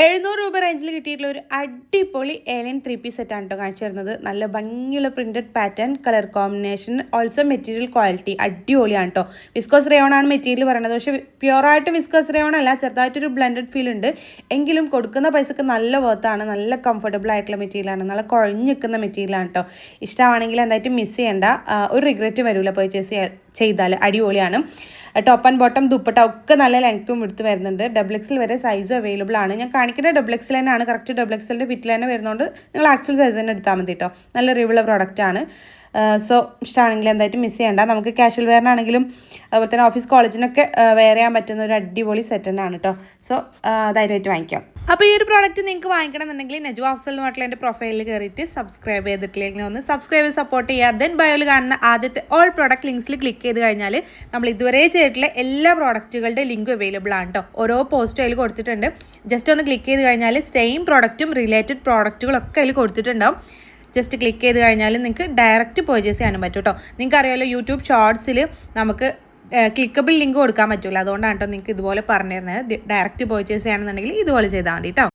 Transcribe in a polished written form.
700 രൂപ റേഞ്ചിൽ കിട്ടിയിട്ടുള്ള ഒരു അടിപൊളി ഏലിയൻ 3 പീസ് സെറ്റാണ് കേട്ടോ കാണിച്ചു തരുന്നത്. നല്ല ഭംഗിയുള്ള printed pattern, colour combination, also material quality അടിപൊളിയാണ് കേട്ടോ. വിസ്കോസ് റയോൺ ആണ് മെറ്റീരിയൽ പറയുന്നത്. പക്ഷേ പ്യുവറായിട്ട് വിസ്കോസ് റയോൺ അല്ല, ചെറുതായിട്ടൊരു ബ്ലെൻഡഡ് ഫീൽ ഉണ്ട്. എങ്കിലും കൊടുക്കുന്ന പൈസക്ക് നല്ല വർത്താണ്, നല്ല കംഫർട്ടബിൾ ആയിട്ടുള്ള മെറ്റീരിയലാണ്, നല്ല കുഴഞ്ഞു നിൽക്കുന്ന മെറ്റീരിയലാണ് കേട്ടോ. ഇഷ്ടമാണെങ്കിൽ എന്തായിട്ട് മിസ് ചെയ്യേണ്ട, ഒരു റിഗ്രറ്റ് വരില്ല പർച്ചേസ് ചെയ്താൽ. അടിപൊളിയാണ്. ടോപ്പ് ആൻഡ് ബോട്ടം ദുപ്പട്ട ഒക്കെ നല്ല ലെങ്ത്തും എടുത്ത് വരുന്നുണ്ട്. XXL വരെ സൈസും അവൈലബിൾ ആണ്. ഞാൻ കാണിക്കുന്ന XXL തന്നെയാണ്, കറക്റ്റ് XXLൻ്റെ ഫിറ്റിൽ തന്നെ വരുന്നതുകൊണ്ട് നിങ്ങൾ ആക്ച്വൽ സൈസ് തന്നെ എടുത്താൽ മതി കേട്ടോ. നല്ല റിവ്യുള്ള പ്രോഡക്റ്റാണ്. സോ ഇഷ്ടമാണെങ്കിൽ എന്തായിട്ട് മിസ് ചെയ്യേണ്ട. നമുക്ക് കാഷ്വൽ വെയറിനാണെങ്കിലും അതുപോലെ തന്നെ ഓഫീസ് കോളേജിനൊക്കെ വെയർ ചെയ്യാൻ പറ്റുന്ന ഒരു അടിപൊളി സെറ്റ് തന്നെയാണ് കേട്ടോ. സോ ധൈര്യമായിട്ട് വാങ്ങിക്കാം. അപ്പോൾ ഈ ഒരു പ്രോഡക്റ്റ് നിങ്ങൾക്ക് വാങ്ങിക്കണം എന്നുണ്ടെങ്കിൽ നജു അഫ്സൽ എന്ന് പറഞ്ഞിട്ടുള്ള എൻ്റെ പ്രൊഫൈലിൽ കയറിയിട്ട് സബ്സ്ക്രൈബ് ചെയ്തിട്ടില്ലെങ്കിൽ ഒന്ന് സബ്സ്ക്രൈബ് ചെയ്ത് സപ്പോർട്ട് ചെയ്യുക. ദെൻ ബയോയിൽ കാണുന്ന ആദ്യത്തെ ഓൾ പ്രോഡക്റ്റ് ലിങ്ക്സിൽ ക്ലിക്ക് ചെയ്ത് കഴിഞ്ഞാൽ നമ്മൾ ഇതുവരെ ചെയ്തിട്ടുള്ള എല്ലാ പ്രോഡക്റ്റുകളുടെ ലിങ്ക് അവൈലബിൾ ആണ് കേട്ടോ. ഓരോ പോസ്റ്റും അതിൽ കൊടുത്തിട്ടുണ്ട്. ജസ്റ്റ് ഒന്ന് ക്ലിക്ക് ചെയ്ത് കഴിഞ്ഞാൽ സെയിം പ്രോഡക്റ്റും റിലേറ്റഡ് പ്രോഡക്റ്റുകളൊക്കെ അതിൽ കൊടുത്തിട്ടുണ്ടാവും. ജസ്റ്റ് ക്ലിക്ക് ചെയ്ത് കഴിഞ്ഞാൽ നിങ്ങൾക്ക് ഡയറക്റ്റ് പർച്ചേസ് ചെയ്യാനും പറ്റും കേട്ടോ. നിങ്ങൾക്ക് അറിയാമല്ലോ, യൂട്യൂബ് ഷോർട്സിൽ നമുക്ക് ക്ലിക്കബിൾ ലിങ്ക് കൊടുക്കാൻ പറ്റില്ല. അതുകൊണ്ടാണ് കേട്ടോ നിങ്ങൾക്ക് ഇതുപോലെ പറഞ്ഞു തരുന്നത്. ഡയറക്റ്റ് പർച്ചേസ് ചെയ്യണമെന്നുണ്ടെങ്കിൽ ഇതുപോലെ ചെയ്താൽ മതി കേട്ടോ.